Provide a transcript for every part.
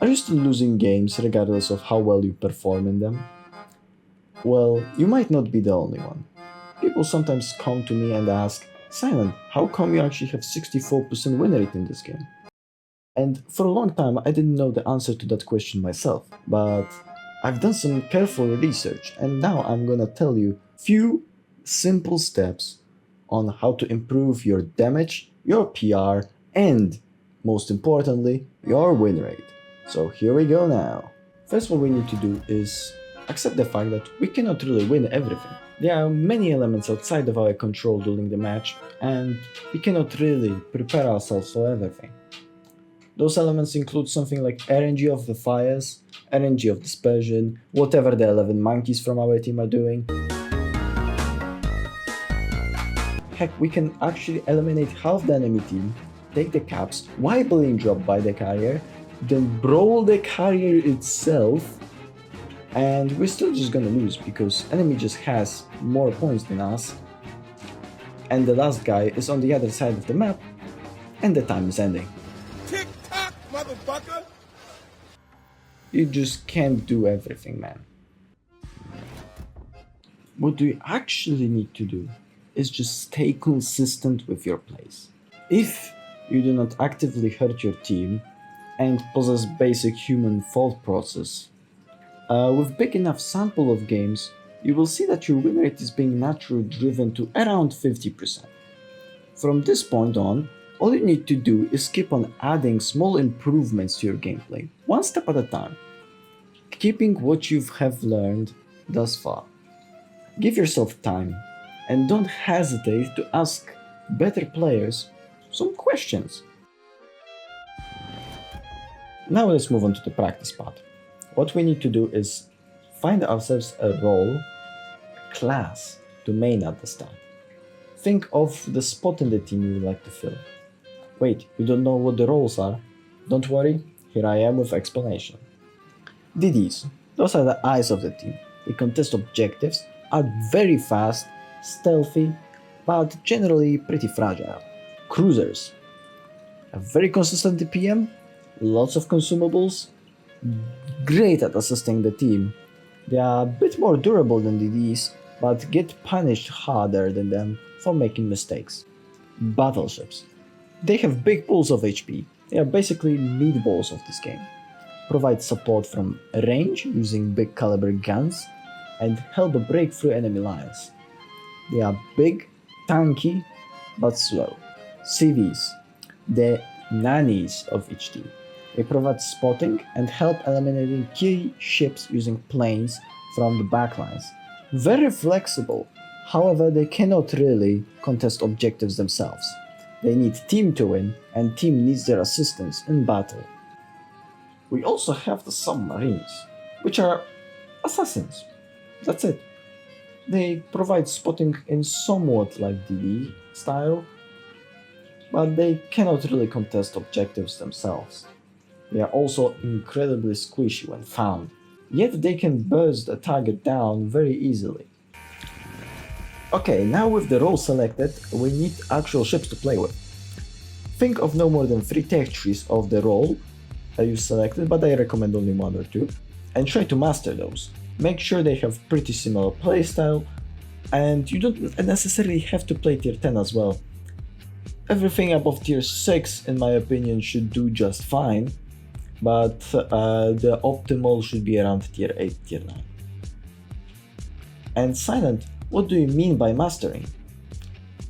Are you still losing games regardless of how well you perform in them? Well, you might not be the only one. People sometimes come to me and ask, Silent, how come you actually have 64% win rate in this game? And for a long time, I didn't know the answer to that question myself, but I've done some careful research and now I'm gonna tell you few simple steps on how to improve your damage, your PR, and most importantly, your win rate. So here we go now. First, what we need to do is accept the fact that we cannot really win everything. There are many elements outside of our control during the match, and we cannot really prepare ourselves for everything. Those elements include something like RNG of the fires, RNG of dispersion, whatever the 11 monkeys from our team are doing. Heck, we can actually eliminate half the enemy team, take the caps, while being dropped by the carrier, then brawl the carrier itself, and we're still just gonna lose because enemy just has more points than us, and the last guy is on the other side of the map, and the time is ending. Tick tock, motherfucker! You just can't do everything, man. What you actually need to do is just stay consistent with your plays. If you do not actively hurt your team and possess basic human thought process, with big enough sample of games, you will see that your win rate is being naturally driven to around 50%. From this point on, all you need to do is keep on adding small improvements to your gameplay, one step at a time, keeping what you have learned thus far. Give yourself time, and don't hesitate to ask better players some questions. Now let's move on to the practice part. What we need to do is find ourselves a role, a class to main at the start. Think of the spot in the team you would like to fill. Wait, you don't know what the roles are? Don't worry, here I am with explanation. DDs, those are the eyes of the team. They contest objectives, are very fast, stealthy, but generally pretty fragile. Cruisers, a very consistent DPM, lots of consumables, great at assisting the team. They are a bit more durable than DDs, but get punished harder than them for making mistakes. Battleships. They have big pools of HP. They are basically meatballs of this game. Provide support from range using big caliber guns and help break through enemy lines. They are big, tanky, but slow. CVs. The nannies of each team. They provide spotting and help eliminating key ships using planes from the backlines. Very flexible, however they cannot really contest objectives themselves. They need team to win, and team needs their assistance in battle. We also have the submarines, which are assassins. That's it. They provide spotting in somewhat like DD style, but they cannot really contest objectives themselves. They are also incredibly squishy when found, yet they can burst a target down very easily. Okay, now with the role selected, we need actual ships to play with. Think of no more than 3 tech trees of the role that you selected, but I recommend only 1 or 2, and try to master those. Make sure they have pretty similar playstyle, and you don't necessarily have to play tier 10 as well. Everything above tier 6 in my opinion should do just fine, but the optimal should be around tier 8, tier 9. And Silent, what do you mean by mastering?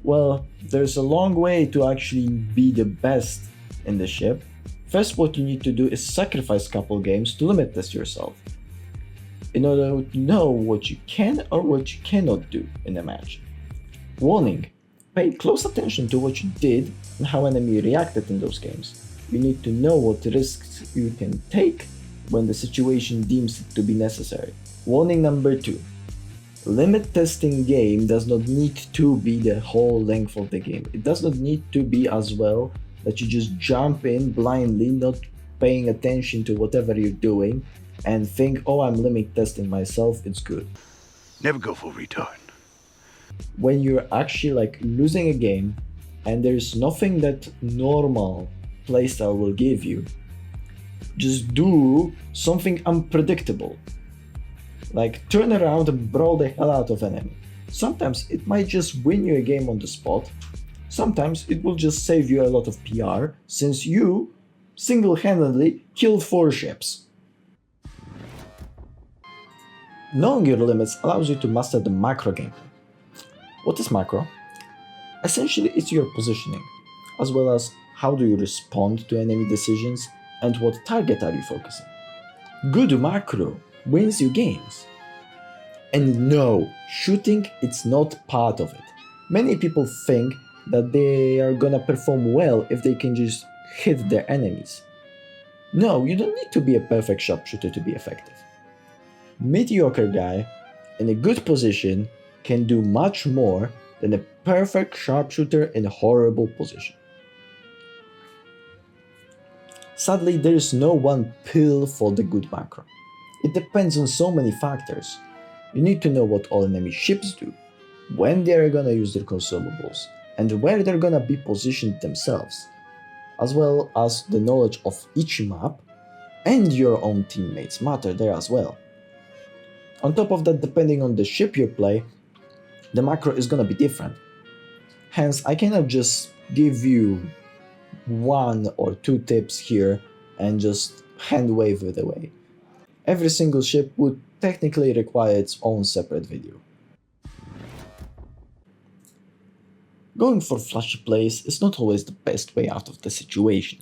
Well, there's a long way to actually be the best in the ship. First, what you need to do is sacrifice a couple games to limit test yourself, in order to know what you can or what you cannot do in a match. Warning, pay close attention to what you did and how enemy reacted in those games. You need to know what risks you can take when the situation deems it to be necessary. Warning number 2. Limit testing game does not need to be the whole length of the game. It does not need to be as well that you just jump in blindly, not paying attention to whatever you're doing, and think, oh, I'm limit testing myself, it's good. Never go full retard. When you're actually like losing a game and there's nothing that normal playstyle will give you, Just do something unpredictable. Like turn around and brawl the hell out of enemy. Sometimes it might just win you a game on the spot. Sometimes it will just save you a lot of PR since you single-handedly killed 4 ships. Knowing your limits allows you to master the macro gameplay. What is macro? Essentially, it's your positioning, as well as how do you respond to enemy decisions and what target are you focusing. Good macro wins you games. And no, shooting it's not part of it. Many people think that they are gonna perform well if they can just hit their enemies. No, you don't need to be a perfect sharpshooter to be effective. Mediocre guy in a good position can do much more than a perfect sharpshooter in a horrible position. Sadly, there is no one pill for the good macro. It depends on so many factors. You need to know what all enemy ships do, when they are gonna use their consumables, and where they're gonna be positioned themselves, as well as the knowledge of each map and your own teammates matter there as well. On top of that, depending on the ship you play, the macro is gonna be different. Hence, I cannot just give you 1 or 2 tips here and just hand wave it away. Every single ship would technically require its own separate video. Going for flashy plays is not always the best way out of the situation.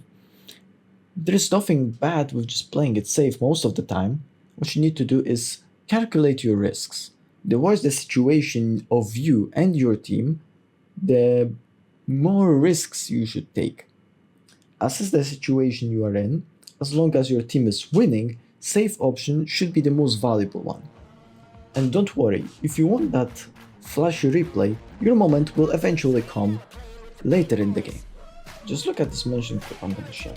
There is nothing bad with just playing it safe most of the time. What you need to do is calculate your risks. The worse the situation of you and your team, the more risks you should take. Assess the situation you are in. As long as your team is winning, safe option should be the most valuable one. And don't worry, if you want that flashy replay, your moment will eventually come later in the game. Just look at this mention clip I'm gonna share.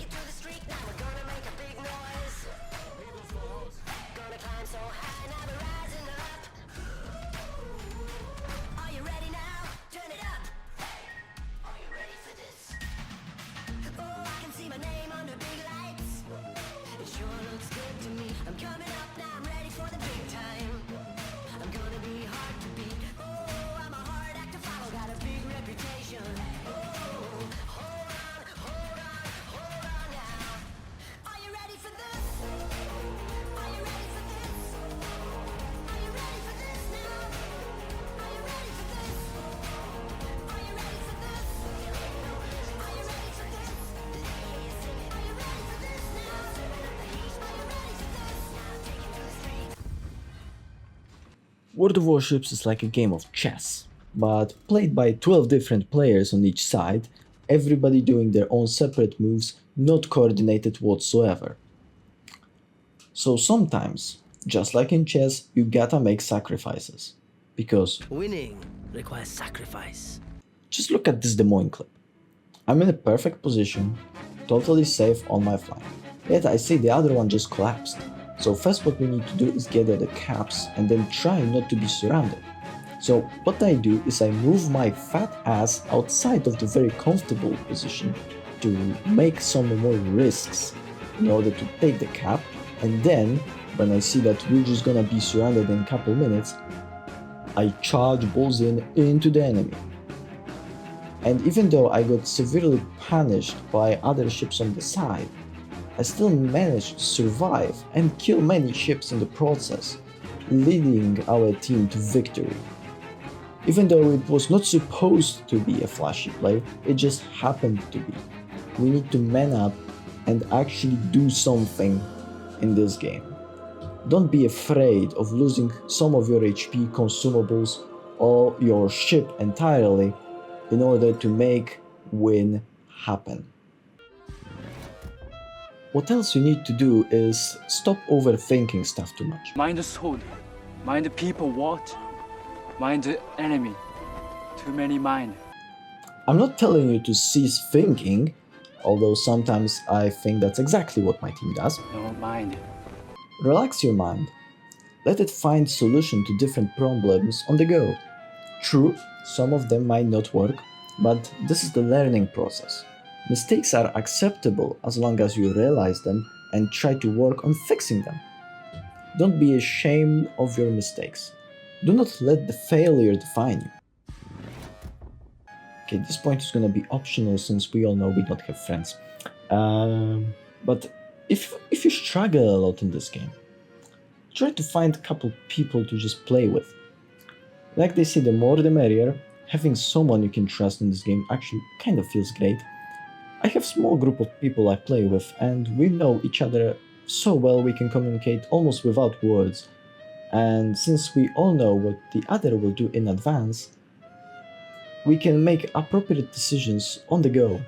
World of Warships is like a game of chess, but played by 12 different players on each side, everybody doing their own separate moves, not coordinated whatsoever. So sometimes, just like in chess, you gotta make sacrifices. Because winning requires sacrifice. Just look at this Des Moines clip. I'm in a perfect position, totally safe on my flank. Yet I see the other one just collapsed. So first what we need to do is gather the caps and then try not to be surrounded. So what I do is I move my fat ass outside of the very comfortable position to make some more risks in order to take the cap, and then when I see that we're just gonna be surrounded in a couple minutes, I charge balls into the enemy. And even though I got severely punished by other ships on the side, I still managed to survive and kill many ships in the process, leading our team to victory. Even though it was not supposed to be a flashy play, it just happened to be. We need to man up and actually do something in this game. Don't be afraid of losing some of your HP, consumables, or your ship entirely in order to make win happen. What else you need to do is stop overthinking stuff too much. Mind the sword, mind the people what? Mind the enemy. Too many mind. I'm not telling you to cease thinking, although sometimes I think that's exactly what my team does. No mind. Relax your mind. Let it find solution to different problems on the go. True, some of them might not work, but this is the learning process. Mistakes are acceptable as long as you realize them and try to work on fixing them. Don't be ashamed of your mistakes. Do not let the failure define you. Okay, this point is gonna be optional since we all know we don't have friends. But if you struggle a lot in this game, try to find a couple people to just play with. Like they say, the more the merrier. Having someone you can trust in this game actually kind of feels great. I have a small group of people I play with, and we know each other so well we can communicate almost without words. And since we all know what the other will do in advance, we can make appropriate decisions on the go.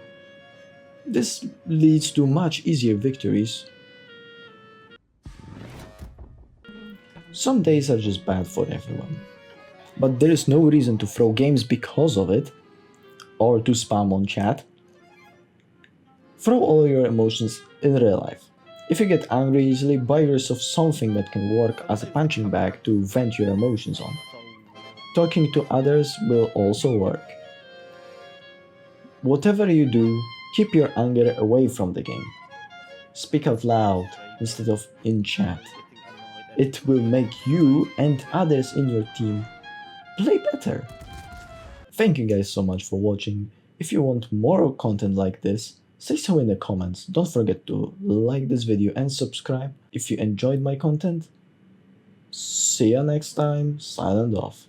This leads to much easier victories. Some days are just bad for everyone, but there is no reason to throw games because of it, or to spam on chat. Throw all your emotions in real life. If you get angry easily, buy yourself something that can work as a punching bag to vent your emotions on. Talking to others will also work. Whatever you do, keep your anger away from the game. Speak out loud instead of in chat. It will make you and others in your team play better. Thank you guys so much for watching. If you want more content like this, say so in the comments. Don't forget to like this video and subscribe if you enjoyed my content. See ya next time. Silent off.